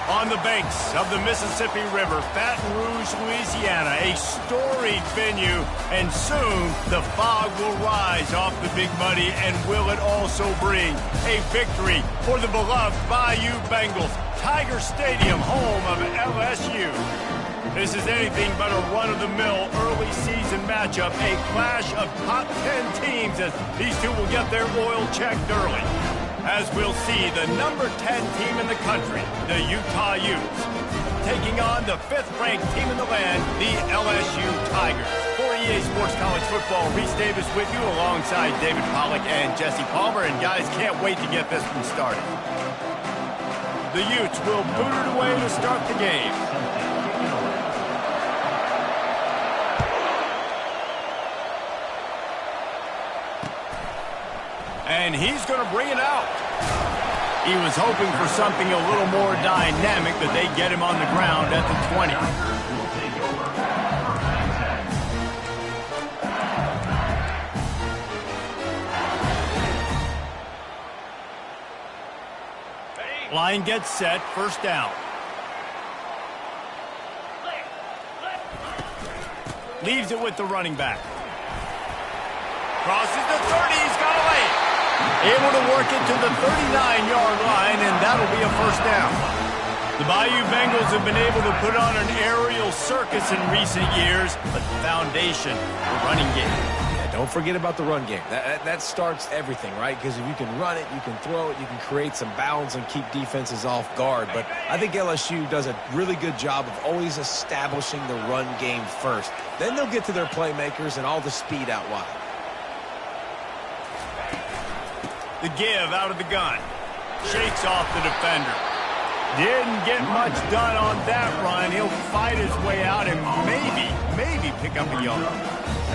On the banks of the Mississippi River, Baton Rouge, Louisiana, a storied venue, and soon the fog will rise off the Big Muddy, and will it also bring a victory for the beloved Bayou Bengals, Tiger Stadium, home of LSU. This is anything but a run-of-the-mill early season matchup, a clash of top 10 teams as these two will get their oil checked early. As we'll see the number 10 team in the country, the Utah Utes, taking on the 5th-ranked team in the land, the LSU Tigers. For EA Sports College Football, Reese Davis with you alongside David Pollack and Jesse Palmer. And guys, can't wait to get this one started. The Utes will boot it away to start the game. And he's going to bring it out. He was hoping for something a little more dynamic, but they get him on the ground at the 20. Line gets set, first down. Leaves it with the running back. Crosses the 30, he's got away. Able to work it to the 39-yard line, and that'll be a first down. The Bayou Bengals have been able to put on an aerial circus in recent years, but the foundation, the running game. Yeah, don't forget about the run game. That starts everything, right? Because if you can run it, you can throw it, you can create some bounds and keep defenses off guard. But I think LSU does a really good job of always establishing the run game first. Then they'll get to their playmakers and all the speed out wide. The give out of the gun. Shakes off the defender. Didn't get much done on that run. He'll fight his way out and maybe pick up a yard.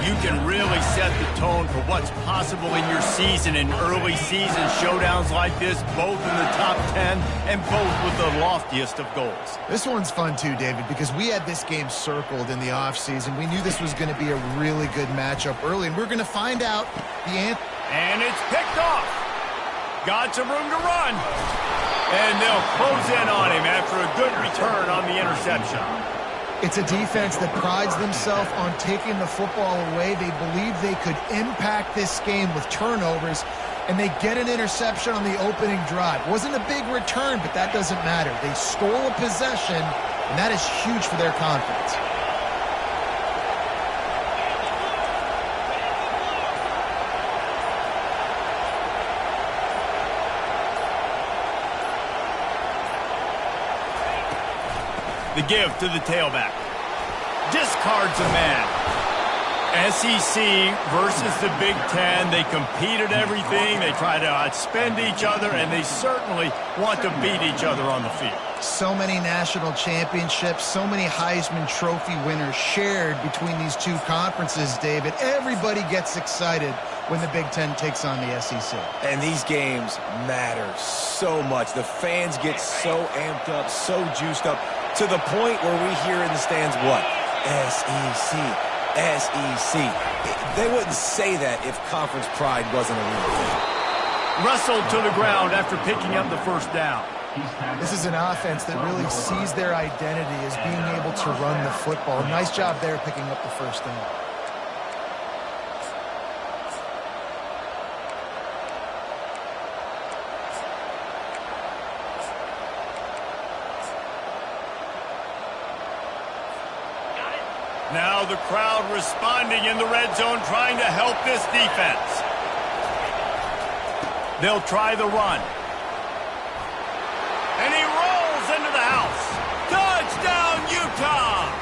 You can really set the tone for what's possible in your season in early season showdowns like this, both in the top 10 and both with the loftiest of goals. This one's fun too, David, because we had this game circled in the offseason. We knew this was going to be a really good matchup early, and we're going to find out the answer. And it's picked off. Got some room to run. And they'll close in on him after a good return on the interception. It's a defense that prides themselves on taking the football away. They believe they could impact this game with turnovers, and they get an interception on the opening drive. Wasn't a big return, but that doesn't matter. They stole a possession, and that is huge for their confidence. The give to the tailback. Discards a man. SEC versus the Big Ten. They compete at everything. They try to outspend each other, and they certainly want to beat each other on the field. So many national championships, so many Heisman Trophy winners shared between these two conferences, David. Everybody gets excited when the Big Ten takes on the SEC. And these games matter so much. The fans get so amped up, so juiced up, to the point where we hear in the stands what? SEC, SEC. They wouldn't say that if conference pride wasn't a real thing. Wrestled to the ground after picking up the first down. This is an offense that really sees their identity as being able to run the football. Nice job there picking up the first down. Now the crowd responding in the red zone, trying to help this defense. They'll try the run. And he rolls into the house. Touchdown, Utah!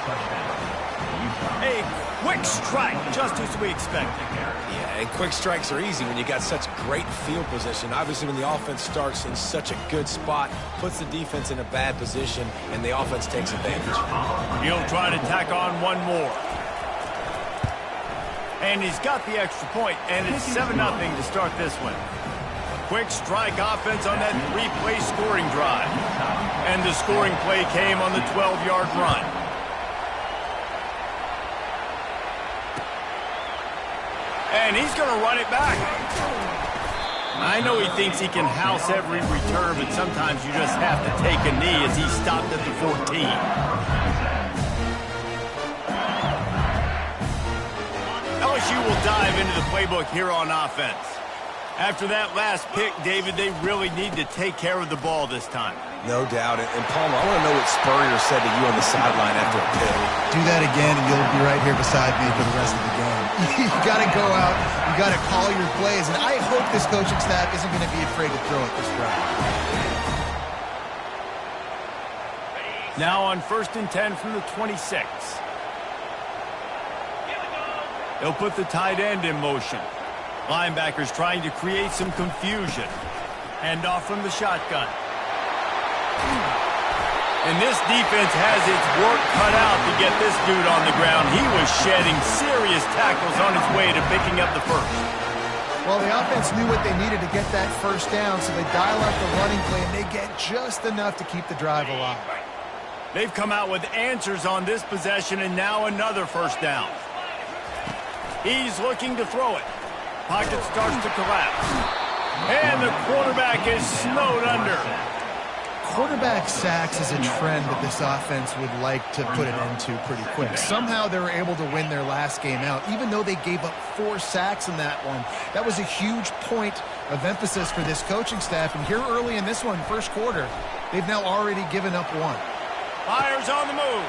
A quick strike, just as we expected. Yeah, and quick strikes are easy when you got such great field position. Obviously, when the offense starts in such a good spot, puts the defense in a bad position, and the offense takes advantage. He'll try to tack on one more. And he's got the extra point, and it's 7-0 to start this one. Quick strike offense on that 3-play scoring drive. And the scoring play came on the 12-yard run. And he's going to run it back. I know he thinks he can house every return, but sometimes you just have to take a knee as he stopped at the 14. LSU will dive into the playbook here on offense. After that last pick, David, they really need to take care of the ball this time. No doubt. And Palmer, I want to know what Spurrier said to you on the sideline after a pick. Do that again, and you'll be right here beside me for the rest of the game. You got to go out. You got to call your plays. And I hope this coaching staff isn't going to be afraid to throw it this drive. Now on 1st and 10 from the 26. They'll put the tight end in motion. Linebackers trying to create some confusion. Hand off from the shotgun. And this defense has its work cut out to get this dude on the ground. He was shedding serious tackles on his way to picking up the first. Well, the offense knew what they needed to get that first down, so they dial up the running play, and they get just enough to keep the drive alive. They've come out with answers on this possession, and now another first down. He's looking to throw it. Pocket starts to collapse. And the quarterback is snowed under. Quarterback sacks is a trend that this offense would like to put an end to pretty quick. Somehow they were able to win their last game out, even though they gave up 4 sacks in that one. That was a huge point of emphasis for this coaching staff. And here early in this one, first quarter, they've now already given up 1. Fires on the move.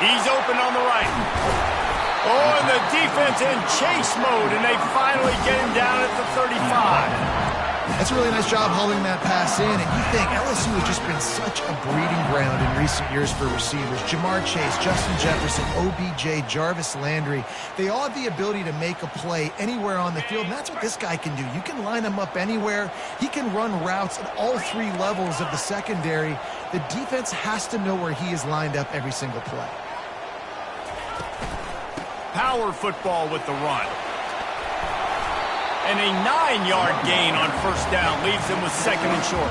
He's open on the right. Oh, and the defense in chase mode, and they finally get him down at the 35. That's a really nice job holding that pass in, and you think LSU has just been such a breeding ground in recent years for receivers. Jamar Chase, Justin Jefferson, OBJ, Jarvis Landry. They all have the ability to make a play anywhere on the field, and that's what this guy can do. You can line him up anywhere. He can run routes at all 3 levels of the secondary. The defense has to know where he is lined up every single play. Power football with the run. And a 9-yard gain on first down leaves them with 2nd and short.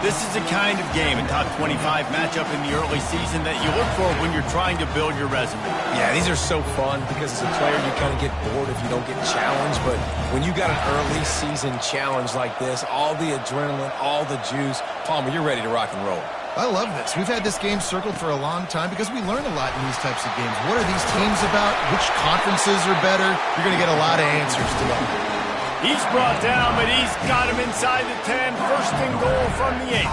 This is the kind of game, a top 25 matchup in the early season that you look for when you're trying to build your resume. Yeah, these are so fun because as a player you kind of get bored if you don't get challenged. But when you got an early season challenge like this, all the adrenaline, all the juice, Palmer, you're ready to rock and roll. I love this. We've had this game circled for a long time because we learn a lot in these types of games. What are these teams about? Which conferences are better? You're going to get a lot of answers today. He's brought down, but he's got him inside the 10. 1st and goal from the 8.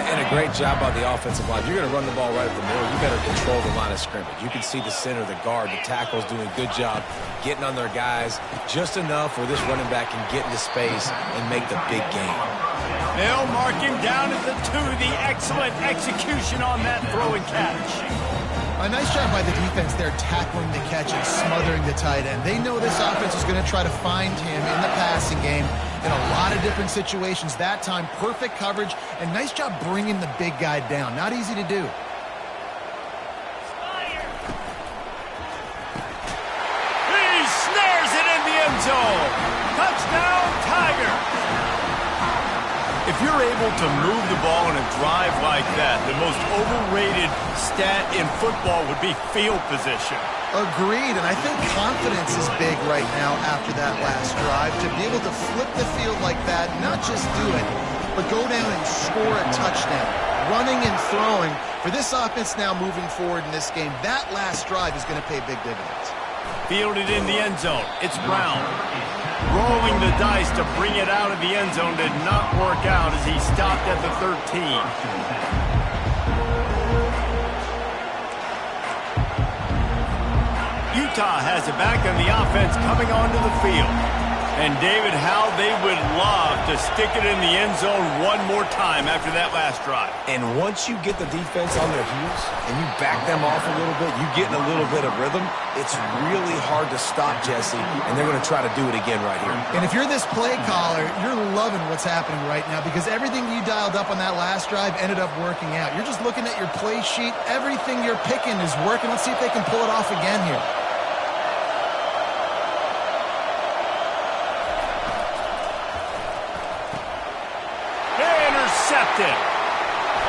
And a great job by the offensive line. You're going to run the ball right up the middle. You better control the line of scrimmage. You can see the center, the guard, the tackle's doing a good job getting on their guys just enough where this running back can get into space and make the big game. They'll mark him down at the 2. The excellent execution on that throw and catch. A nice job by the defense there tackling the catch and smothering the tight end. They know this offense is going to try to find him in the passing game in a lot of different situations. That time, perfect coverage, and nice job bringing the big guy down. Not easy to do. He snares it in the end zone. Touchdown, Tiger. If you're able to move the ball in a drive like that, the most overrated stat in football would be field position. Agreed, and I think confidence is big right now after that last drive. To be able to flip the field like that, not just do it, but go down and score a touchdown. Running and throwing. For this offense now moving forward in this game, that last drive is going to pay big dividends. Fielded in the end zone. It's Brown. Rolling the dice to bring it out of the end zone did not work out as he stopped at the 13. Utah has it back on the offense coming onto the field. And David, how they would love to stick it in the end zone one more time after that last drive. And once you get the defense on their heels and you back them off a little bit, you get in a little bit of rhythm, it's really hard to stop, Jesse, and they're going to try to do it again right here. And if you're this play caller, you're loving what's happening right now because everything you dialed up on that last drive ended up working out. You're just looking at your play sheet. Everything you're picking is working. Let's see if they can pull it off again here. Intercepted.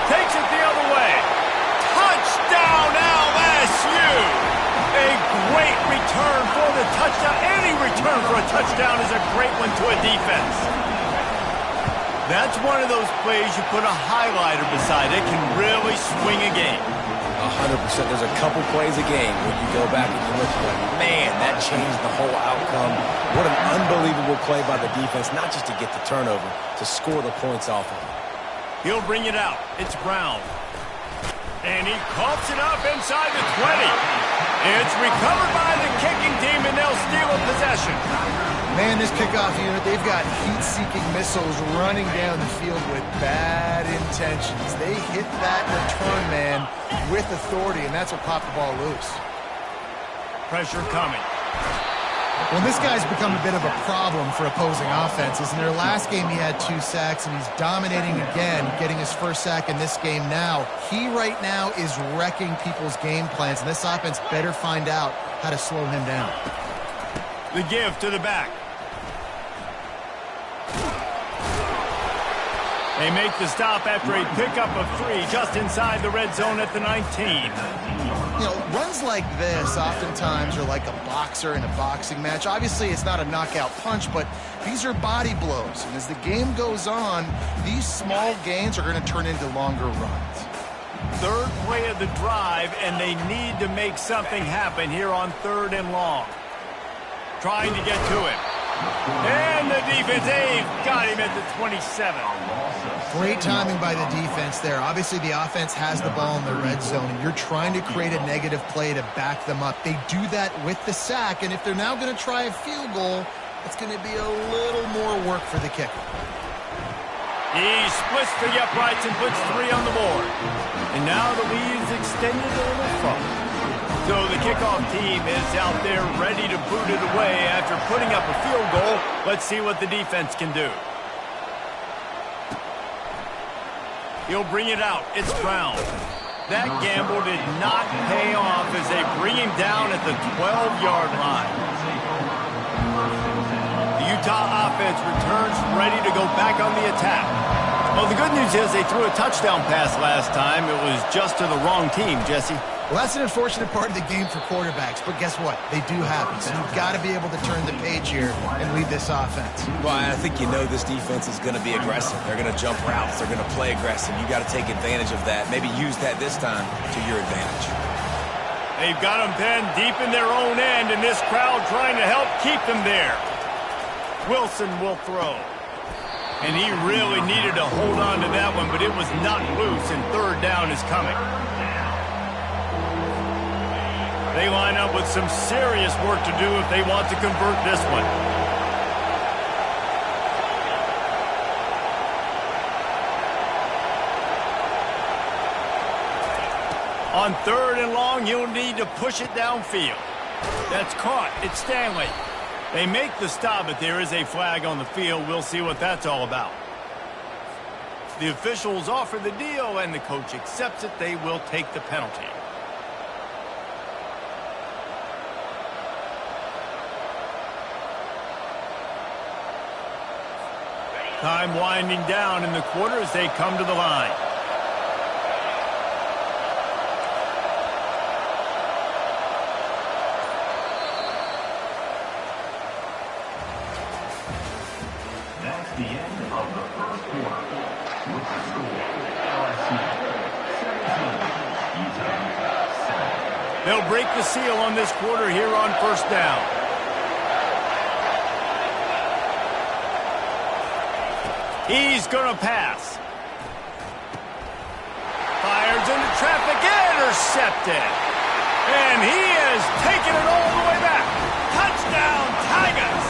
Takes it the other way. Touchdown LSU. A great return for the touchdown. And he return for a touchdown is a great one to a defense. That's one of those plays you put a highlighter beside. It can really swing a game. 100%. There's a couple plays a game where you go back and you look and you're like, man, that changed the whole outcome. What an unbelievable play by the defense, not just to get the turnover, to score the points off of it. He'll bring it out. It's Brown. And he coughs it up inside the 20. It's recovered by the kicking team, and they'll steal a possession. Man, this kickoff unit, they've got heat-seeking missiles running down the field with bad intentions. They hit that return man with authority, and that's what popped the ball loose. Pressure coming. Well, this guy's become a bit of a problem for opposing offenses. In their last game, he had 2 sacks, and he's dominating again, getting his first sack in this game now. He right now is wrecking people's game plans, and this offense better find out how to slow him down. The give to the back. They make the stop after a pickup of 3 just inside the red zone at the 19. You know, runs like this oftentimes are like a boxer in a boxing match. Obviously, it's not a knockout punch, but these are body blows. And as the game goes on, these small gains are going to turn into longer runs. Third play of the drive, and they need to make something happen here on 3rd and long. Trying to get to him. And the defense, they've got him at the 27. Great timing by the defense there. Obviously, the offense has the ball in the red zone, and you're trying to create a negative play to back them up. They do that with the sack, and if they're now going to try a field goal, it's going to be a little more work for the kicker. He splits the uprights and puts 3 on the board. And now the lead's extended a little further. So the kickoff team is out there ready to boot it away after putting up a field goal. Let's see what the defense can do. He'll bring it out. It's Brown. That gamble did not pay off as they bring him down at the 12-yard line. The Utah offense returns ready to go back on the attack. Well, the good news is they threw a touchdown pass last time. It was just to the wrong team, Jesse. Well, that's an unfortunate part of the game for quarterbacks, but guess what? They do happen, so you've got to be able to turn the page here and lead this offense. Well, I think you know this defense is going to be aggressive. They're going to jump routes. They're going to play aggressive. You got to take advantage of that. Maybe use that this time to your advantage. They've got them pinned deep in their own end, and this crowd trying to help keep them there. Wilson will throw. And he really needed to hold on to that one, but it was not loose, and 3rd down is coming. They line up with some serious work to do if they want to convert this one. On 3rd and long, you'll need to push it downfield. That's caught. It's Stanley. They make the stop, but there is a flag on the field. We'll see what that's all about. The officials offer the deal, and the coach accepts it. They will take the penalty. Time winding down in the quarter as they come to the line. That's the end of the first quarter. With the score, LSU 17, Utah 7. They'll break the seal on this quarter here on 1st down. He's going to pass. Fires into traffic, intercepted. And he is taking it all the way back. Touchdown, Tigers.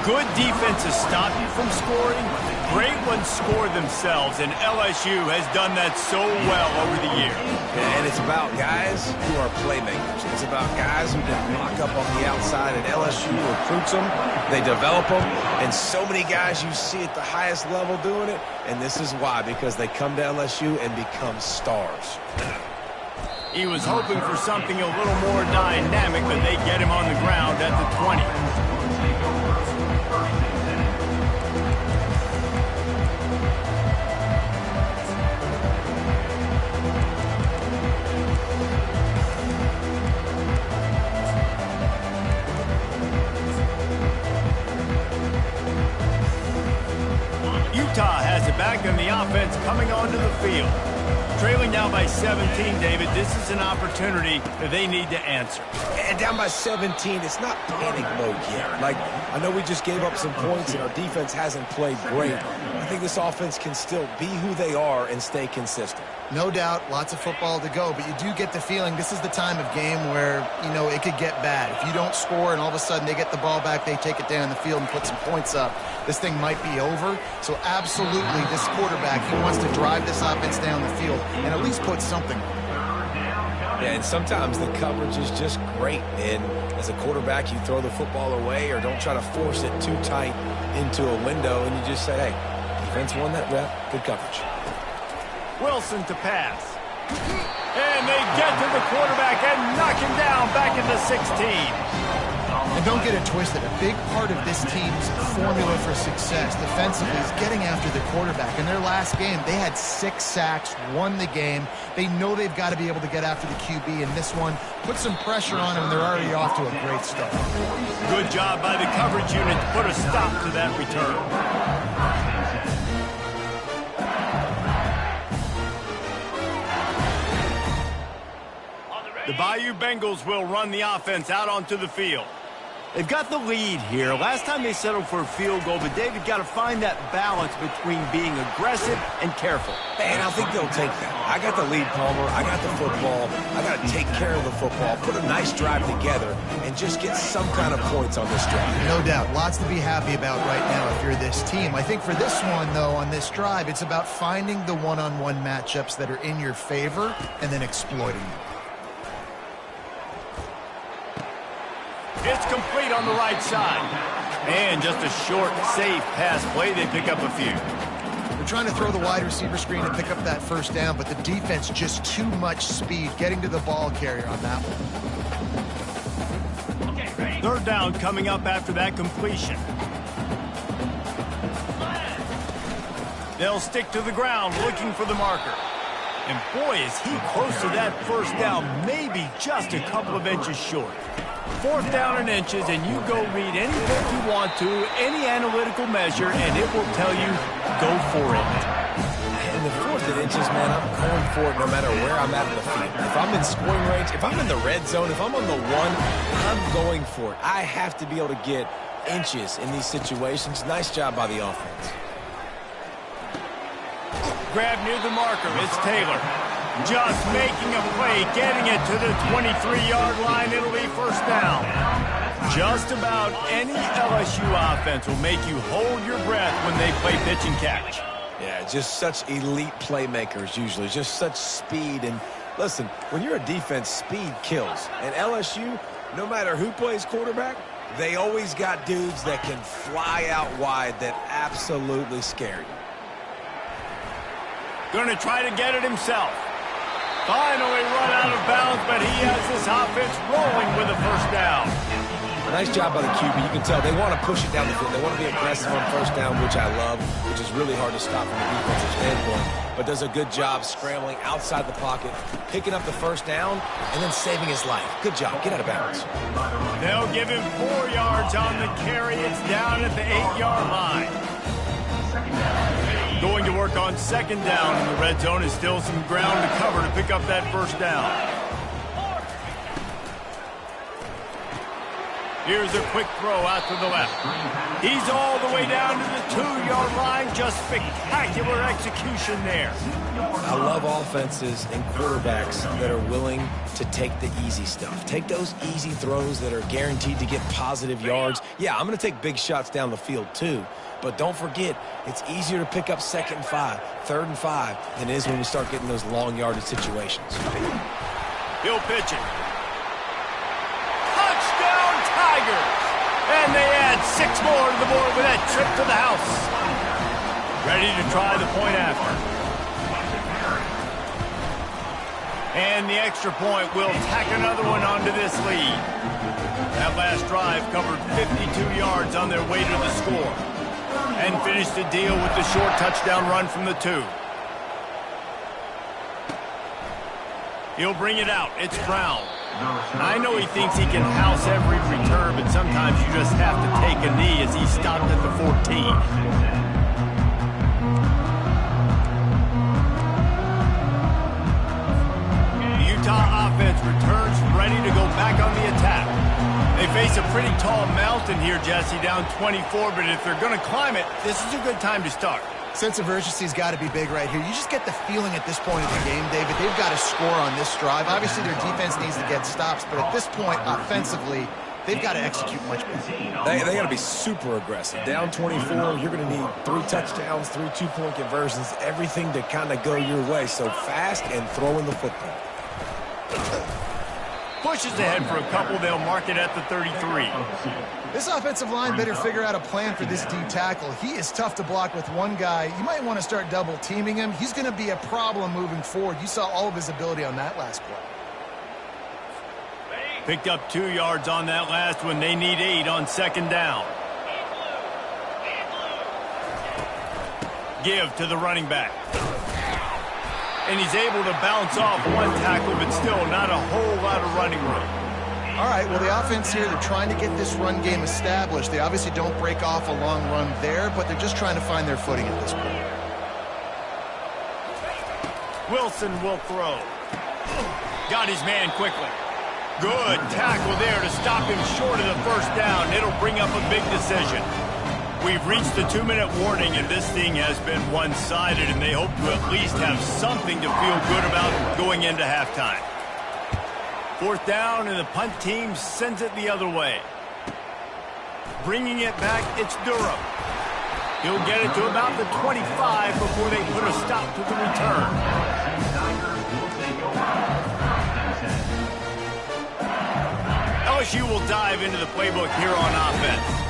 Good defenses stop you from scoring. Great ones score themselves, and LSU has done that so well over the years. And it's about guys who are playmakers. It's about guys who can lock up on the outside, and LSU recruits them, they develop them, and so many guys you see at the highest level doing it, and this is why, because they come to LSU and become stars. He was hoping for something a little more dynamic, but they get him on the ground at the 20. coming onto the field. Trailing now by 17, David. This is an opportunity that they need to answer. And down by 17, it's not panic mode yet. Like, I know we just gave up some points and our defense hasn't played great. I think this offense can still be who they are and stay consistent. No doubt, lots of football to go, but you do get the feeling this is the time of game where, you know, it could get bad. If you don't score and all of a sudden they get the ball back, they take it down the field and put some points up, this thing might be over. So absolutely, this quarterback, he wants to drive this offense down the field and at least put something on. Yeah, and sometimes the coverage is just great. And as a quarterback, you throw the football away or don't try to force it too tight into a window, and you just say, hey, defense won that rep, good coverage. Wilson to pass. And they get to the quarterback and knock him down back into 16. And don't get it twisted. A big part of this team's formula for success defensively is getting after the quarterback. In their last game, they had 6 sacks, won the game. They know they've got to be able to get after the QB, and this one put some pressure on them, and they're already off to a great start. Good job by the coverage unit to put a stop to that return. The Bayou Bengals will run the offense out onto the field. They've got the lead here. Last time they settled for a field goal, but David got to find that balance between being aggressive and careful. And I think they'll take that. I got the lead, Palmer. I got the football. I got to take care of the football, put a nice drive together, and just get some kind of points on this drive. No doubt. Lots to be happy about right now if you're this team. I think for this one, though, on this drive, it's about finding the one-on-one matchups that are in your favor and then exploiting them. It's complete on the right side. And just a short, safe pass play. They pick up a few. They're trying to throw the wide receiver screen and pick up that first down, but the defense just too much speed getting to the ball carrier on that one. Third down coming up after that completion. They'll stick to the ground looking for the marker. And boy, is he close to that first down, maybe just a couple of inches short. Fourth down in inches, and you go read any book you want to, any analytical measure, and it will tell you, go for it. In the fourth and inches, man, I'm going for it no matter where I'm at in the field. If I'm in scoring range, if I'm in the red zone, if I'm on the one, I'm going for it. I have to be able to get inches in these situations. Nice job by the offense. Grab near the marker. It's Taylor. Just making a play, getting it to the 23-yard line. It'll be first down. Just about any LSU offense will make you hold your breath when they play pitch and catch. Yeah, just such elite playmakers usually, just such speed. And listen, when you're a defense, speed kills. And LSU, no matter who plays quarterback, they always got dudes that can fly out wide that absolutely scare you. Going to try to get it himself. Finally run out of bounds, but he has this offense rolling with a first down. Nice job by the QB. You can tell they want to push it down the field. They want to be aggressive on first down, which I love, which is really hard to stop from a defensive standpoint, but does a good job scrambling outside the pocket, picking up the first down, and then saving his life. Good job. Get out of bounds. They'll give him 4 yards on the carry. It's down at the 8-yard line. Going to work on second down in the red zone is still some ground to cover to pick up that first down. Here's a quick throw out to the left. He's all the way down to the 2-yard line. Just spectacular execution there. I love offenses and quarterbacks that are willing to take the easy stuff. Take those easy throws that are guaranteed to get positive yards. Yeah, I'm going to take big shots down the field too. But don't forget, it's easier to pick up 2nd and 5, 3rd and 5 than it is when we start getting those long yardage situations. He'll pitch it. Touchdown Tigers! And they add 6 more to the board with that trip to the house. Ready to try the point after. And the extra point will tack another one onto this lead. That last drive covered 52 yards on their way to the score. And finished the deal with the short touchdown run from the 2. He'll bring it out. It's Brown. I know he thinks he can house every return, but sometimes you just have to take a knee as he stopped at the 14. offense returns ready to go back on the attack. They face a pretty tall mountain here, Jesse, down 24, but if they're going to climb it, this is a good time to start. Sense of urgency's got to be big right here. You just get the feeling at this point of the game, David, they've got to score on this drive. Obviously, their defense needs to get stops, but at this point, offensively, they've got to execute much better. They got to be super aggressive. Down 24, you're going to need 3 touchdowns, 3 two-point conversions, everything to kind of go your way. So fast and throwing the football. Pushes ahead for a couple. They'll mark it at the 33. This offensive line better figure out a plan for this D tackle. He is tough to block with one guy. You might want to start double teaming him. He's going to be a problem moving forward. You saw all of his ability on that last play. Picked up 2 yards on that last one. They need 8 on second down. Give to the running back. And he's able to bounce off one tackle, but still not a whole lot of running room. All right, well, the offense here, they're trying to get this run game established. They obviously don't break off a long run there, but they're just trying to find their footing at this point. Wilson will throw. Got his man quickly. Good tackle there to stop him short of the first down. It'll bring up a big decision. We've reached the 2-minute warning, and this thing has been one-sided, and they hope to at least have something to feel good about going into halftime. 4th down, and the punt team sends it the other way. Bringing it back, it's Durham. He'll get it to about the 25 before they put a stop to the return. LSU will dive into the playbook here on offense.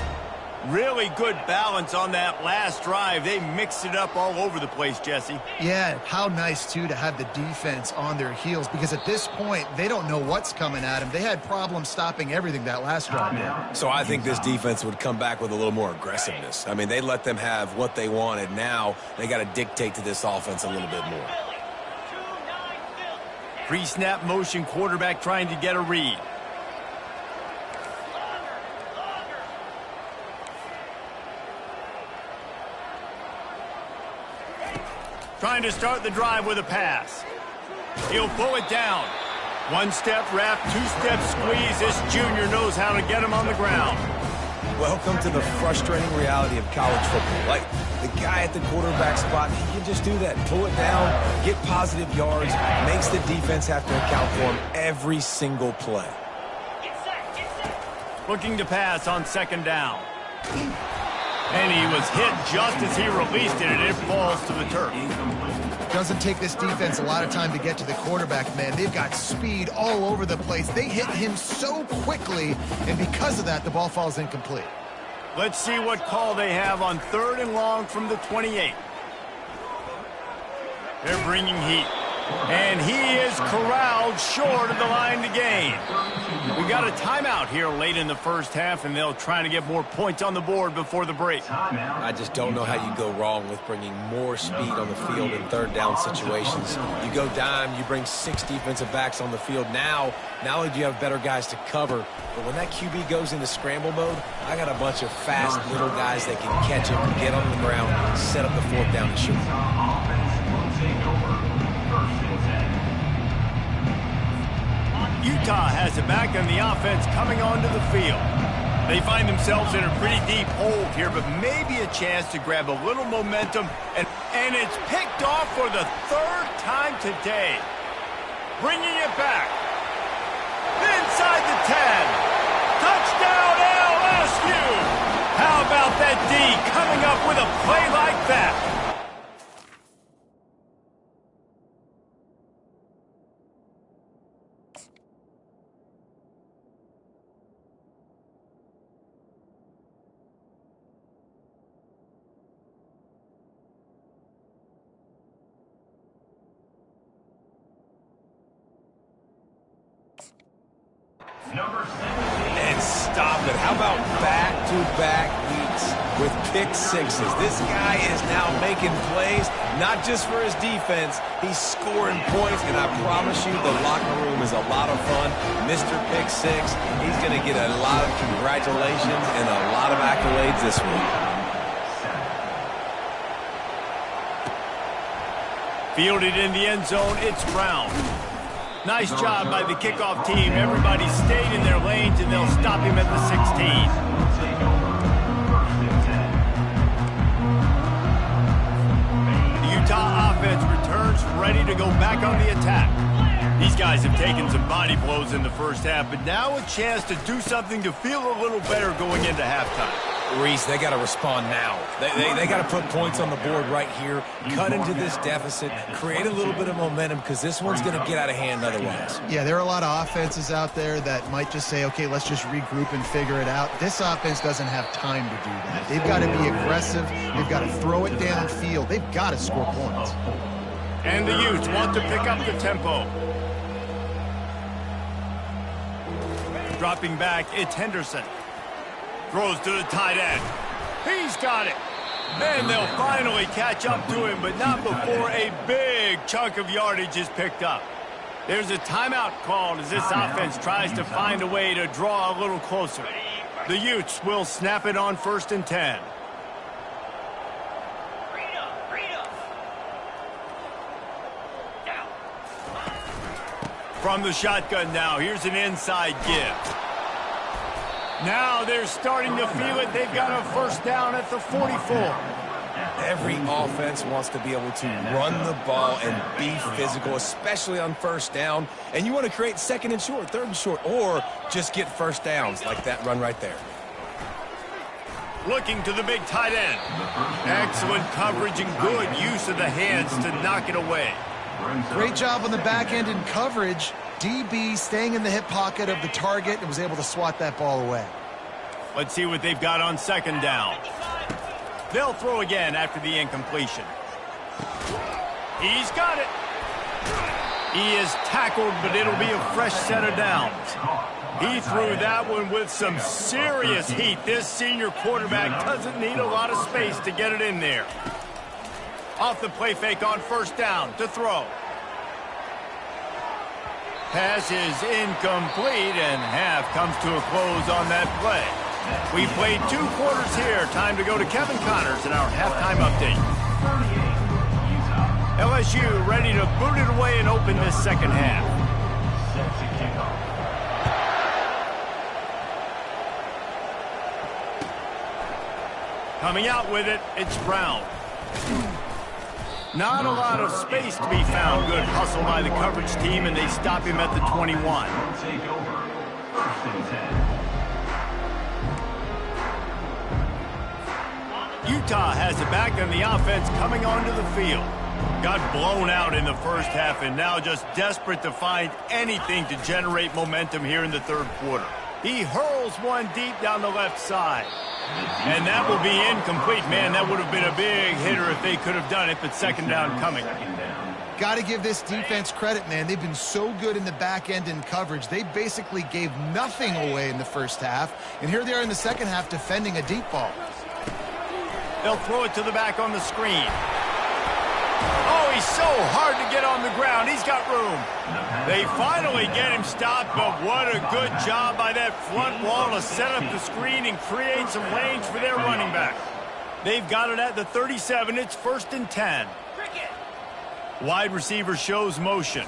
Really good balance on that last drive. They mixed it up all over the place, Jesse. Yeah, how nice, too, to have the defense on their heels, because at this point, they don't know what's coming at them. They had problems stopping everything that last drive. So I think this defense would come back with a little more aggressiveness. I mean, they let them have what they wanted. Now they got to dictate to this offense a little bit more. Pre-snap motion, quarterback trying to get a read. Trying to start the drive with a pass. He'll pull it down. 1-step wrap, 2-step squeeze. This junior knows how to get him on the ground. Welcome to the frustrating reality of college football. Like, the guy at the quarterback spot, he can just do that. Pull it down, get positive yards, makes the defense have to account for him every single play. Looking to pass on second down. And he was hit just as he released it, and it falls to the turf. Doesn't take this defense a lot of time to get to the quarterback, man. They've got speed all over the place. They hit him so quickly, and because of that, the ball falls incomplete. Let's see what call they have on 3rd and long from the 28. They're bringing heat. And he is corralled short of the line to gain. We got a timeout here late in the first half, and they'll try to get more points on the board before the break. I just don't know how you go wrong with bringing more speed on the field in 3rd down situations. You go dime, you bring 6 defensive backs on the field. Now, not only do you have better guys to cover, but when that QB goes into scramble mode, I got a bunch of fast little guys that can catch him, get on the ground, set up the 4th down and shoot. Utah has it back, and the offense coming onto the field. They find themselves in a pretty deep hole here, but maybe a chance to grab a little momentum, and it's picked off for the 3rd time today. Bringing it back. Inside the 10. Touchdown LSU! How about that D coming up with a play like that? And stop it. How about back-to-back weeks with pick sixes? This guy is now making plays, not just for his defense. He's scoring points, and I promise you the locker room is a lot of fun. Mr. Pick Six, he's going to get a lot of congratulations and a lot of accolades this week. Fielded in the end zone, it's Brown. Nice job by the kickoff team. Everybody stayed in their lanes, and they'll stop him at the 16. The Utah offense returns ready to go back on the attack. These guys have taken some body blows in the first half, but now a chance to do something to feel a little better going into halftime. Reese, they got to respond now. They got to put points on the board right here, cut into this deficit, create a little bit of momentum, because this one's going to get out of hand otherwise. Yeah, there are a lot of offenses out there that might just say, okay, let's just regroup and figure it out. This offense doesn't have time to do that. They've got to be aggressive. They've got to throw it downfield. They've got to score points. And the Utes want to pick up the tempo. Dropping back, it's Henderson. Throws to the tight end. He's got it. And they'll finally catch up to him, but not before a big chunk of yardage is picked up. There's a timeout called as this offense tries to find a way to draw a little closer. The Utes will snap it on 1st and 10. From the shotgun now, here's an inside give. Now they're starting to feel it. They've got a first down at the 44. Every offense wants to be able to run the ball and be physical, especially on first down. And you want to create 2nd and short, 3rd and short, or just get first downs like that run right there. Looking to the big tight end. Excellent coverage and good use of the hands to knock it away. Great job on the back end in coverage. DB staying in the hip pocket of the target and was able to swat that ball away. Let's see what they've got on 2nd down. They'll throw again after the incompletion. He's got it. He is tackled, but it'll be a fresh set of downs. He threw that one with some serious heat. This senior quarterback doesn't need a lot of space to get it in there. Off the play fake on 1st down to throw. Pass is incomplete, and half comes to a close on that play. We played 2 quarters here. Time to go to Kevin Connors in our halftime update. LSU ready to boot it away and open this 2nd half. Coming out with it, it's Brown. Not a lot of space to be found. Good hustle by the coverage team, and they stop him at the 21. Take over. 1st and 10. Utah has it back, and the offense coming onto the field. Got blown out in the first half, and now just desperate to find anything to generate momentum here in the 3rd quarter. He hurls one deep down the left side. And that will be incomplete. Man, that would have been a big hitter if they could have done it, but 2nd down coming. Got to give this defense credit, man. They've been so good in the back end in coverage. They basically gave nothing away in the first half, and here they are in the 2nd half defending a deep ball. They'll throw it to the back on the screen. Oh, he's so hard to get on the ground. He's got room. They finally get him stopped, but what a good job by that front wall to set up the screen and create some lanes for their running back. They've got it at the 37. It's 1st and 10. Wide receiver shows motion.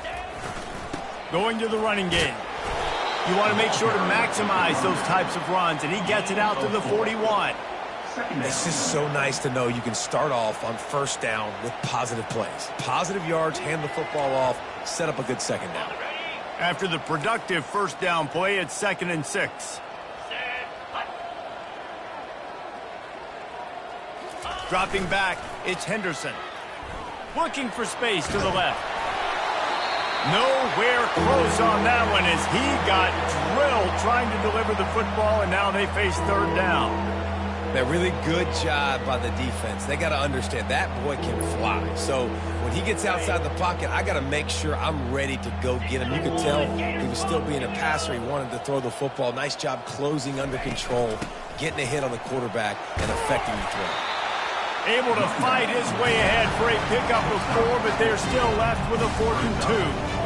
Going to the running game. You want to make sure to maximize those types of runs, and he gets it out to the 41. It's just so nice to know you can start off on 1st down with positive plays. Positive yards, hand the football off, set up a good 2nd down. After the productive 1st down play, it's 2nd and 6. Dropping back, it's Henderson. Looking for space to the left. Nowhere close on that one as he got drilled trying to deliver the football, and now they face 3rd down. That really good job by the defense. They got to understand that boy can fly. So when he gets outside the pocket, I got to make sure I'm ready to go get him. You could tell he was still being a passer. He wanted to throw the football. Nice job closing under control, getting a hit on the quarterback, and affecting the throw. Able to fight his way ahead for a pickup of 4, but they're still left with a 4th and 2.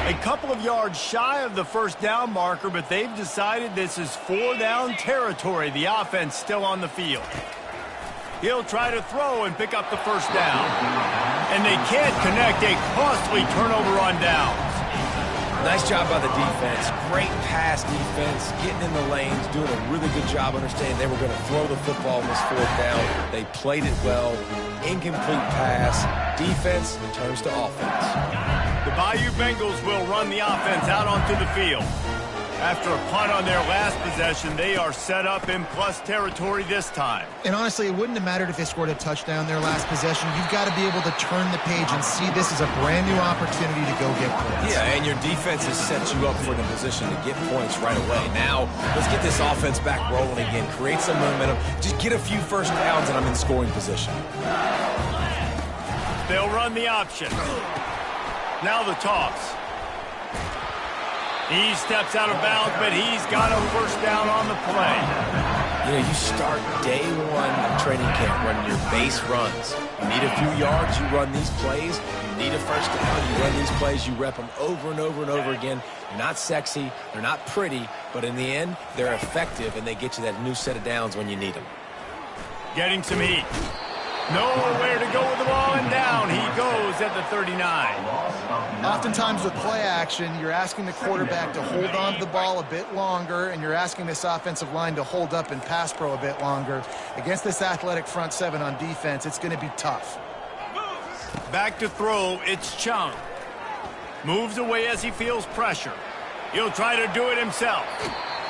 A couple of yards shy of the 1st down marker, but they've decided this is 4 down territory. The offense still on the field. He'll try to throw and pick up the first down. And they can't connect a costly turnover on downs. Nice job by the defense. Great pass defense, getting in the lanes, doing a really good job understanding they were going to throw the football on this fourth down. They played it well. Incomplete pass. Defense turns to offense. The Bayou Bengals will run the offense out onto the field. After a punt on their last possession, they are set up in plus territory this time. And honestly, it wouldn't have mattered if they scored a touchdown their last possession. You've got to be able to turn the page and see this as a brand new opportunity to go get points. Yeah, and your defense has set you up for the position to get points right away. Now, let's get this offense back rolling again. Create some momentum. Just get a few first downs, and I'm in scoring position. They'll run the option. Now the toss. He steps out of bounds, but he's got a first down on the play. You know, you start day one of training camp running your base runs. You need a few yards, you run these plays. You need a first down, you run these plays. You rep them over and over and over again. They're not sexy, they're not pretty, but in the end, they're effective, and they get you that new set of downs when you need them. Getting some heat. Nowhere to go with the ball, and down he goes at the 39. Oftentimes with play action, you're asking the quarterback to hold on to the ball a bit longer, and you're asking this offensive line to hold up in pass pro a bit longer. Against this athletic front seven on defense, it's going to be tough. Back to throw, it's Chung. Moves away as he feels pressure. He'll try to do it himself.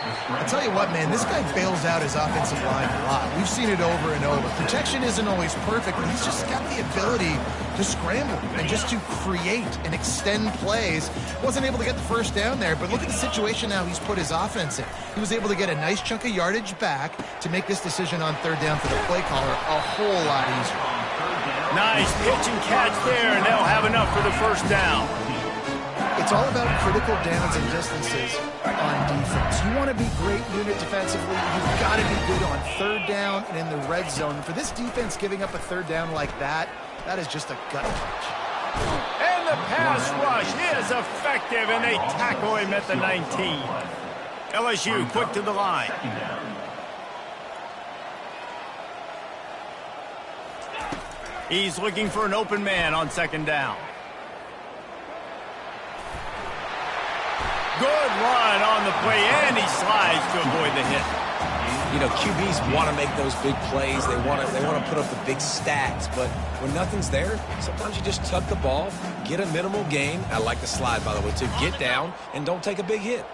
I tell you what, man, this guy bails out his offensive line a lot. We've seen it over and over. Protection isn't always perfect, but he's just got the ability to scramble and just to create and extend plays. Wasn't able to get the first down there, but look at the situation now he's put his offense in. He was able to get a nice chunk of yardage back to make this decision on third down for the play caller a whole lot easier. Nice pitch and catch there, and they'll have enough for the first down. It's all about critical downs and distances on defense. You want to be great unit defensively, you've got to be good on third down and in the red zone. For this defense giving up a third down like that, that is just a gut punch. And the pass rush is effective, and they tackle him at the 19. LSU quick to the line. He's looking for an open man on second down. Good run on the play, and he slides to avoid the hit. You know, QBs want to make those big plays. They want to put up the big stats. But when nothing's there, sometimes you just tuck the ball, get a minimal gain. I like the slide, by the way, to get down and don't take a big hit.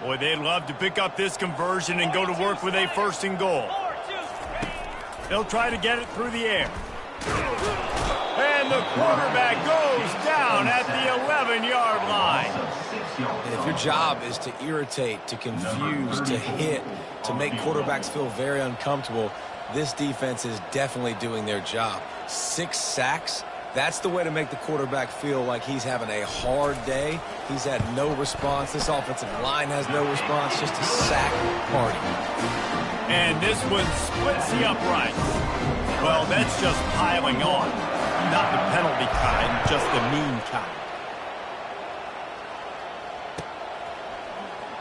Boy, they'd love to pick up this conversion and go to work with a first and goal. They'll try to get it through the air. And the quarterback goes down at the 11-yard line. And if your job is to irritate, to confuse, to hit, to make quarterbacks feel very uncomfortable, this defense is definitely doing their job. 6 sacks, that's the way to make the quarterback feel like he's having a hard day. He's had no response. This offensive line has no response, just a sack party. And this one splits the upright. Well, that's just piling on. Not the penalty kind, just the mean kind.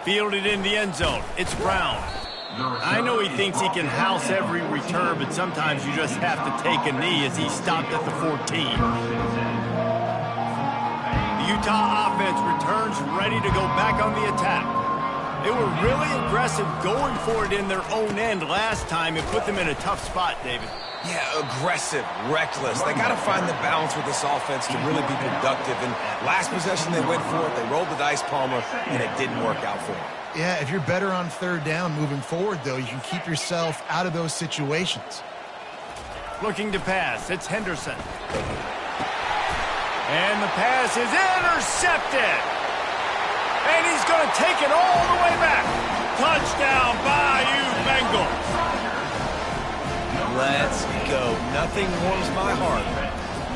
Fielded in the end zone. It's Brown. I know he thinks he can house every return, but sometimes you just have to take a knee as he stopped at the 14. The Utah offense returns ready to go back on the attack. They were really aggressive going for it in their own end last time. It put them in a tough spot, David. Yeah, aggressive, reckless. They got to find the balance with this offense to really be productive. And last possession, they went for it. They rolled the dice, Palmer, and it didn't work out for them. Yeah, if you're better on third down moving forward, though, you can keep yourself out of those situations. Looking to pass. It's Henderson. And the pass is intercepted. And he's going to take it all the way back. Touchdown, Bayou Bengals. Let's go. Nothing warms my heart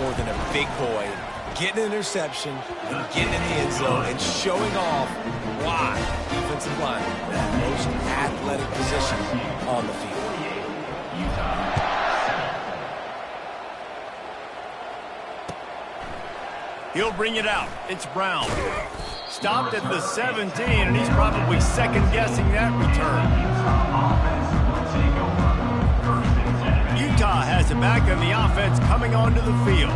more than a big boy getting an interception, and getting in the end zone, and showing off why defensive line the most athletic position on the field. He'll bring it out. It's Brown. Stopped at the 17, and he's probably second-guessing that return. Utah has it back on the offense coming onto the field.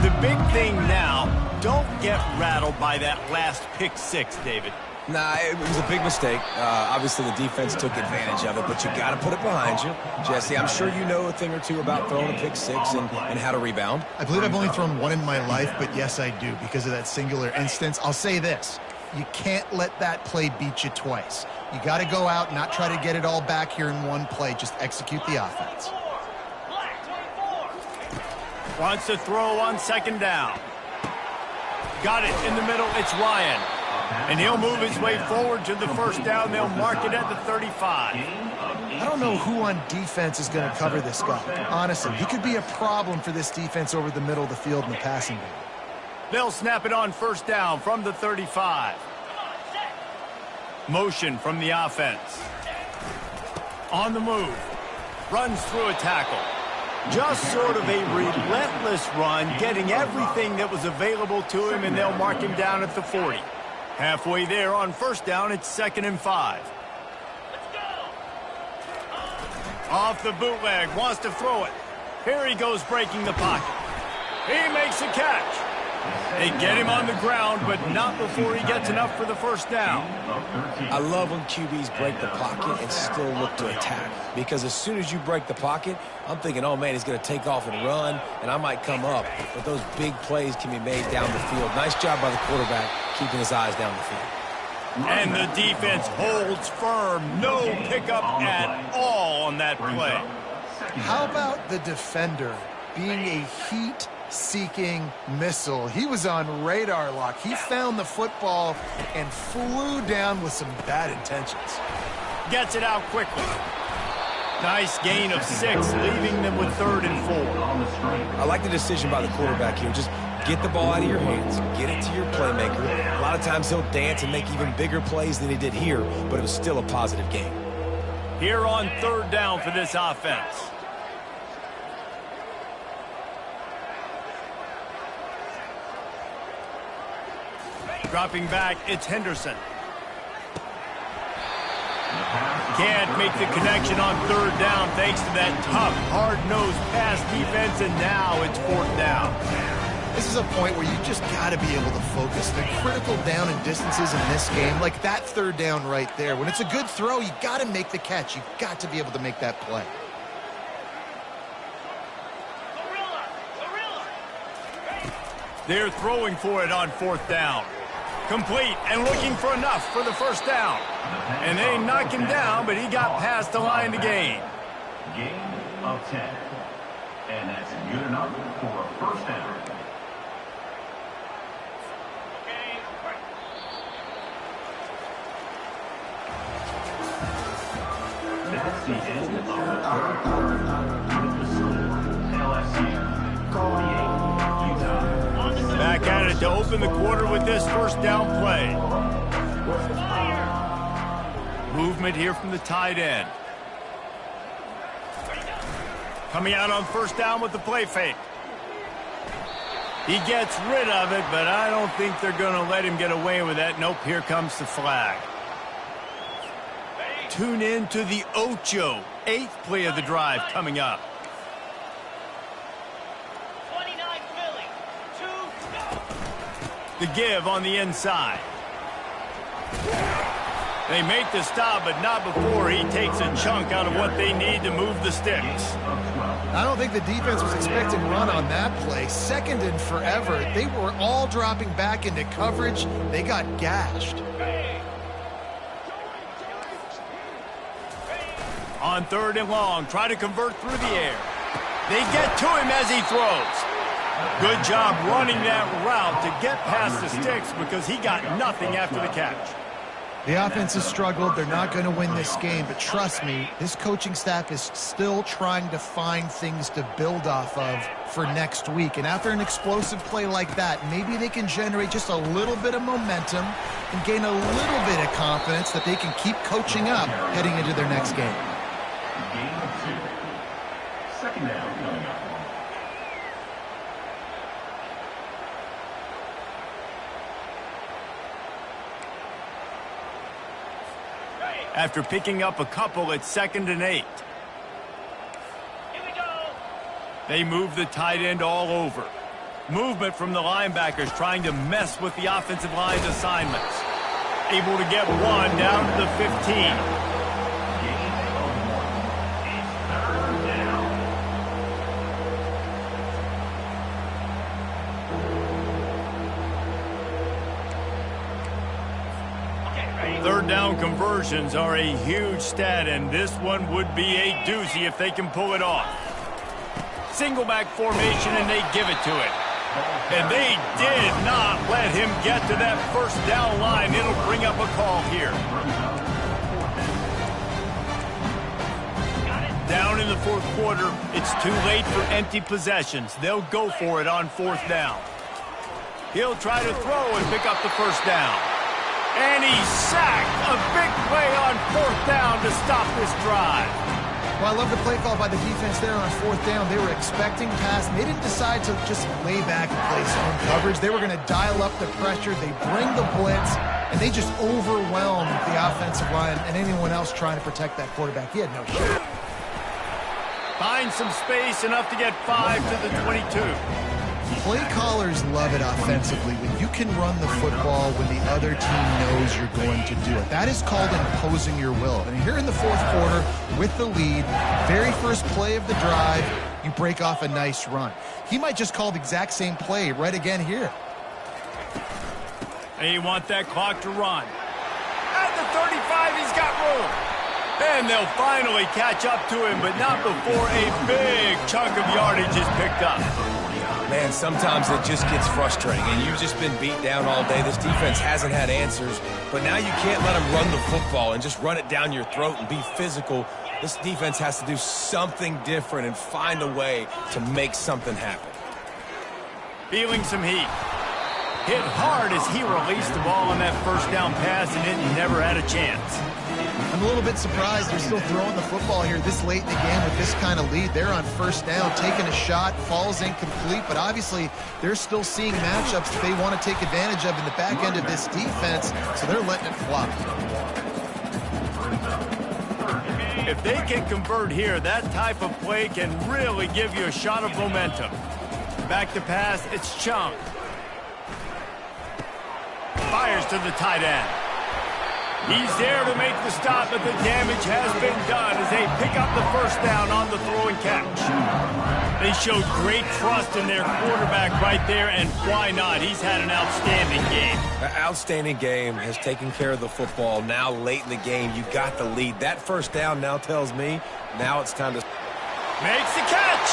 The big thing now, don't get rattled by that last pick six, David. Nah, it was a big mistake. Obviously, the defense took advantage of it, but you got to put it behind you. Jesse, I'm sure you know a thing or two about throwing a pick six and how to rebound. I believe I've only thrown one in my life, but yes, I do because of that singular instance. I'll say this. You can't let that play beat you twice. You got to go out and not try to get it all back here in one play. Just execute the offense. Wants to throw on second down. Got it in the middle. It's Ryan. And he'll move his way forward to the first down. They'll mark it at the 35. I don't know who on defense is going to cover this guy. Honestly, he could be a problem for this defense over the middle of the field in the passing game. They'll snap it on first down from the 35. Motion from the offense. On the move. Runs through a tackle. Just sort of a relentless run, getting everything that was available to him, and they'll mark him down at the 40. Halfway there on first down, it's 2nd and 5. Off the bootleg, wants to throw it. Here he goes breaking the pocket. He makes a catch. They get him on the ground, but not before he gets enough for the first down. I love when QBs break the pocket and still look to attack. Because as soon as you break the pocket, I'm thinking, oh, man, he's going to take off and run, and I might come up. But those big plays can be made down the field. Nice job by the quarterback keeping his eyes down the field. And the defense holds firm. No pickup at all on that play. How about the defender being a heat-seeking missile? He was on radar lock. He found the football and flew down with some bad intentions. Gets it out quickly. Nice gain of 6, leaving them with 3rd and 4. I like the decision by the quarterback here. Just get the ball out of your hands. Get it to your playmaker. A lot of times he'll dance and make even bigger plays than he did here, but it was still a positive game. Here on 3rd down for this offense. Dropping back, it's Henderson. Can't make the connection on 3rd down thanks to that tough, hard-nosed pass defense, and now it's 4th down. This is a point where you just got to be able to focus. The critical down and distances in this game, like that 3rd down right there. When it's a good throw, you got to make the catch. You got to be able to make that play. They're throwing for it on 4th down. Complete and looking for enough for the first down. And they knock him down, but he got past the line to gain. Gain of 10. And that's good enough for a first down. That's the end of the 3rd quarter with the score. LSU 48, Utah. Back at it to open the quarter with this first down play. Movement here from the tight end. Coming out on first down with the play fake. He gets rid of it, but I don't think they're going to let him get away with that. Nope, here comes the flag. Tune in to the Ocho, 8th play of the drive coming up. The give on the inside. They make the stop, but not before he takes a chunk out of what they need to move the sticks. I don't think the defense was expecting run on that play. 2nd and forever. They were all dropping back into coverage. They got gashed. On 3rd and long, try to convert through the air. They get to him as he throws. Good job running that route to get past the sticks because he got nothing after the catch. The offense has struggled. They're not going to win this game, but trust me, this coaching staff is still trying to find things to build off of for next week. And after an explosive play like that, maybe they can generate just a little bit of momentum and gain a little bit of confidence that they can keep coaching up heading into their next game. Gain of 2. 2nd down coming up. After picking up a couple, it's 2nd and 8. They move the tight end all over. Movement from the linebackers trying to mess with the offensive line's assignments. Able to get one down to the 15. Third down conversions are a huge stat, and this one would be a doozy if they can pull it off. Single back formation, and they give it to it. And they did not let him get to that first down line. It'll bring up a call here. Down in the fourth quarter, it's too late for empty possessions. They'll go for it on fourth down. He'll try to throw and pick up the first down. And he's sacked. A big play on fourth down to stop this drive. Well, I love the play call by the defense there on fourth down. They were expecting pass. They didn't decide to just lay back and play zone coverage. They were going to dial up the pressure. They bring the blitz, and they just overwhelmed the offensive line and anyone else trying to protect that quarterback. He had no shot. Find some space, enough to get 5 to the 22. Play callers love it offensively when you can run the football when the other team knows you're going to do it. That is called imposing your will. And here in the fourth quarter with the lead, very first play of the drive, you break off a nice run. He might just call the exact same play right again here. They want that clock to run. At the 35, he's got room. And they'll finally catch up to him, but not before a big chunk of yardage is picked up. Man, sometimes it just gets frustrating, and you've just been beat down all day. This defense hasn't had answers, but now you can't let them run the football and just run it down your throat and be physical. This defense has to do something different and find a way to make something happen. Feeling some heat. Hit hard as he released the ball on that first down pass, and it never had a chance. I'm a little bit surprised they're still throwing the football here this late in the game with this kind of lead. They're on first down, taking a shot, falls incomplete, but obviously they're still seeing matchups that they want to take advantage of in the back end of this defense, so they're letting it fly. If they can convert here, that type of play can really give you a shot of momentum. Back to pass, it's Chung. Fires to the tight end. He's there to make the stop, but the damage has been done as they pick up the first down on the throw and catch. They showed great trust in their quarterback right there, and why not? He's had an outstanding game. An outstanding game, has taken care of the football. Now late in the game, you got the lead. That first down now tells me now it's time to... Makes the catch!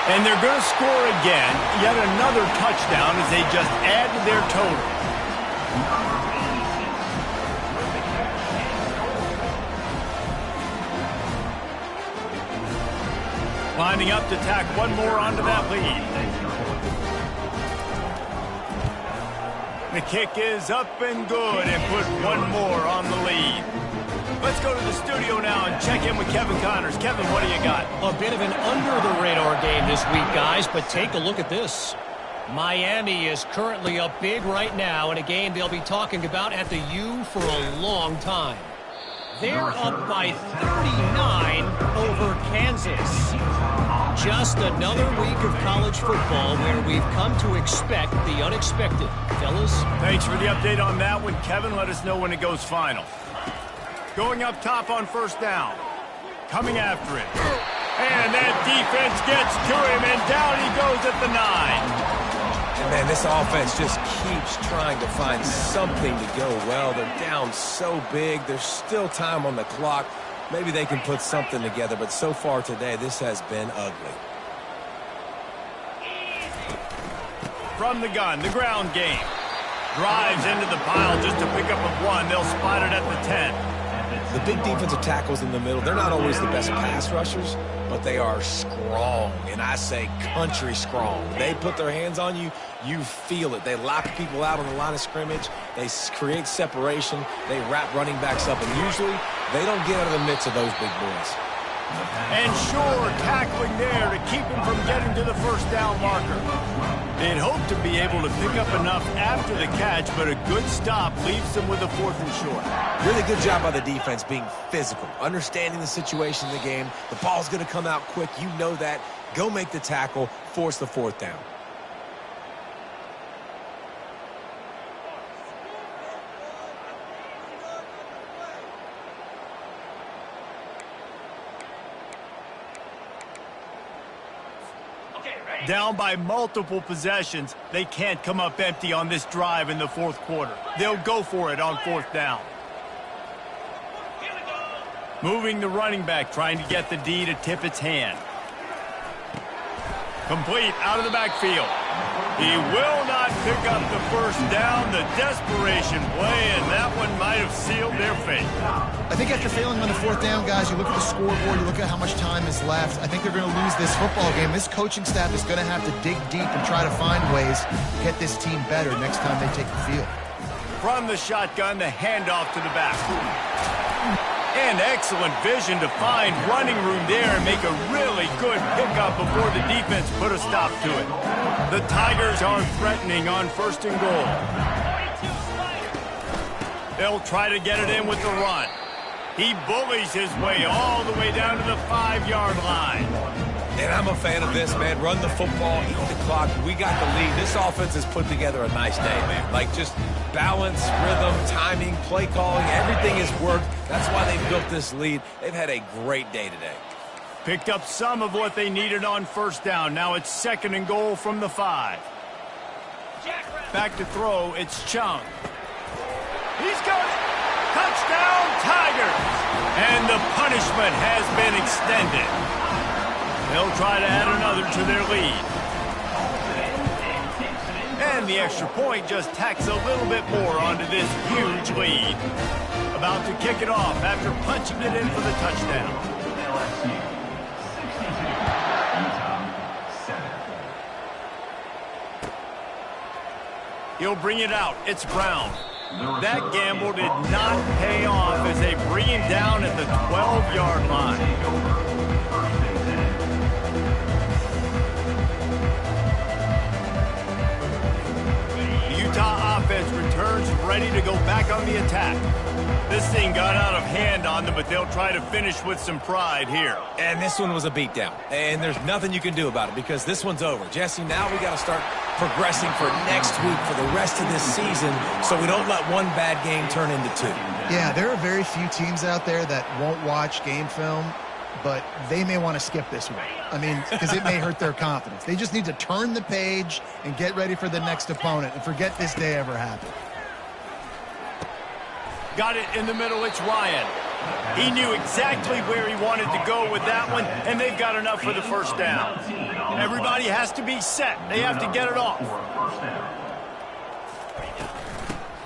And they're going to score again. Yet another touchdown as they just add to their total. Lining up to tack one more onto that lead. The kick is up and good and put one more on the lead. Let's go to the studio now and check in with Kevin Connors. Kevin, what do you got? A bit of an under-the-radar game this week, guys, but take a look at this. Miami is currently up big right now in a game they'll be talking about at the U for a long time. They're up by 39 over Kansas. Just another week of college football where we've come to expect the unexpected. Fellas? Thanks for the update on that one, Kevin. Let us know when it goes final. Going up top on first down. Coming after it. And that defense gets to him, and down he goes at the 9. And man, this offense just keeps trying to find something to go well. They're down so big. There's still time on the clock. Maybe they can put something together, but so far today, this has been ugly. From the gun, the ground game. Drives into the pile just to pick up a 1. They'll spot it at the 10. The big defensive tackles in the middle, they're not always the best pass rushers, but they are strong, and I say country strong. They put their hands on you, you feel it. They lock people out on the line of scrimmage. They create separation. They wrap running backs up, and usually they don't get out of the midst of those big boys. And sure, tackling there to keep him from getting to the first down marker. They'd hoped to be able to pick up enough after the catch, but a good stop leaves them with a 4th and short. Really good job by the defense being physical, understanding the situation in the game. The ball's going to come out quick. You know that. Go make the tackle, force the 4th down. Down by multiple possessions, they can't come up empty on this drive in the 4th quarter. They'll go for it on 4th down. Moving the running back, trying to get the D to tip its hand. Complete out of the backfield. He will not pick up the first down. The desperation play, and that one might have sealed their fate. I think after failing on the 4th down, guys, you look at the scoreboard, you look at how much time is left. I think they're going to lose this football game. This coaching staff is going to have to dig deep and try to find ways to get this team better next time they take the field. From the shotgun, the handoff to the back. And excellent vision to find running room there and make a really good pickup before the defense put a stop to it. The Tigers are threatening on 1st and goal. They'll try to get it in with the run. He bullies his way all the way down to the 5-yard line. And I'm a fan of this, man. Run the football, eat the clock. We got the lead. This offense has put together a nice day, man. Like, just balance, rhythm, timing, play calling, everything has worked. That's why they built this lead. They've had a great day today. Picked up some of what they needed on 1st down. Now it's 2nd and goal from the 5. Back to throw, it's Chung. He's got it. Touchdown, Tigers. And the punishment has been extended. They'll try to add another to their lead. And the extra point just tacks a little bit more onto this huge lead. About to kick it off after punching it in for the touchdown. He'll bring it out. It's Brown. That gamble did not pay off as they bring him down at the 12-yard line. Utah offense returns ready to go back on the attack. This thing got out of hand on them, but they'll try to finish with some pride here. And this one was a beatdown. And there's nothing you can do about it because this one's over. Jesse, now we got to start progressing for next week for the rest of this season so we don't let one bad game turn into 2. Yeah, there are very few teams out there that won't watch game film, but they may want to skip this one. I mean, because it may hurt their confidence. They just need to turn the page and get ready for the next opponent and forget this day ever happened. Got it in the middle, it's Ryan. He knew exactly where he wanted to go with that one, and they've got enough for the first down. Everybody has to be set. They have to get it off.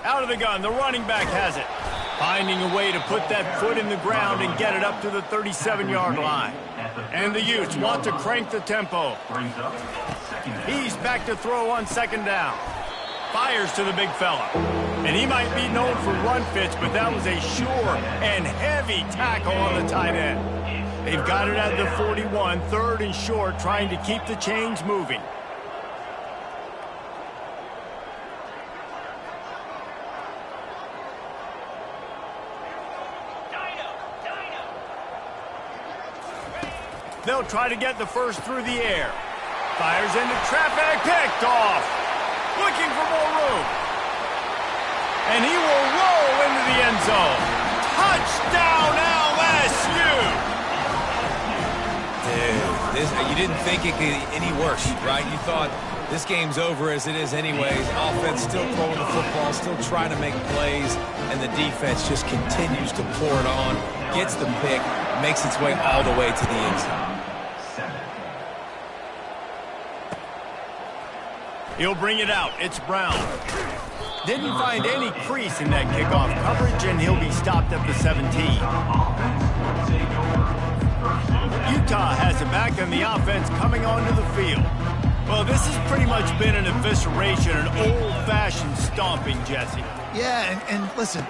Out of the gun, the running back has it. Finding a way to put that foot in the ground and get it up to the 37-yard line. And the Utes want to crank the tempo. He's back to throw on 2nd down. Fires to the big fella. And he might be known for run fits, but that was a sure and heavy tackle on the tight end. They've got it at the 41, 3rd and short, trying to keep the chains moving. They'll try to get the first through the air. Fires into traffic, picked off. Looking for more room. And he will roll into the end zone. Touchdown, LSU! Dude, you didn't think it could get any worse, right? You thought this game's over as it is anyways. Offense still throwing the football, still trying to make plays, and the defense just continues to pour it on, gets the pick, makes its way all the way to the end zone. He'll bring it out. It's Brown. Didn't find any crease in that kickoff coverage, and he'll be stopped at the 17. Utah has it back, and the offense coming onto the field. Well, this has pretty much been an evisceration, an old-fashioned stomping, Jesse. Yeah, and listen,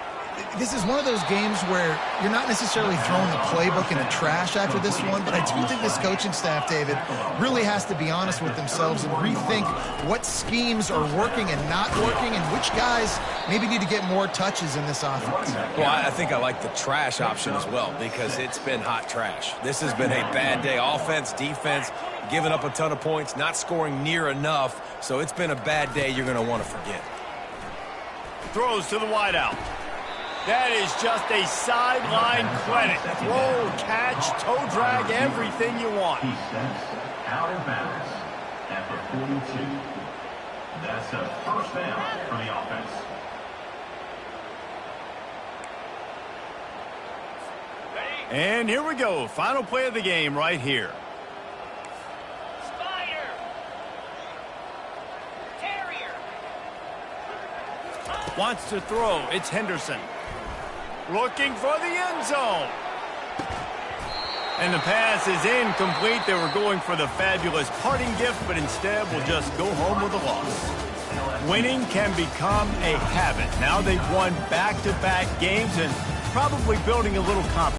this is one of those games where you're not necessarily throwing the playbook in the trash after this one, but I do think this coaching staff, David, really has to be honest with themselves and rethink what schemes are working and not working and which guys maybe need to get more touches in this offense. Well, I think I like the trash option as well because it's been hot trash. This has been a bad day. Offense, defense, giving up a ton of points, not scoring near enough. So it's been a bad day you're going to want to forget. Throws to the wideout. That is just a sideline credit. Throw, catch, toe drag, everything you want. He steps out of bounds at the 42. That's a first down for the offense. And here we go. Final play of the game right here. Spider. Terrier. Wants to throw. It's Henderson. Looking for the end zone. And the pass is incomplete. They were going for the fabulous parting gift, but instead will just go home with a loss. Winning can become a habit. Now they've won back-to-back games and probably building a little confidence.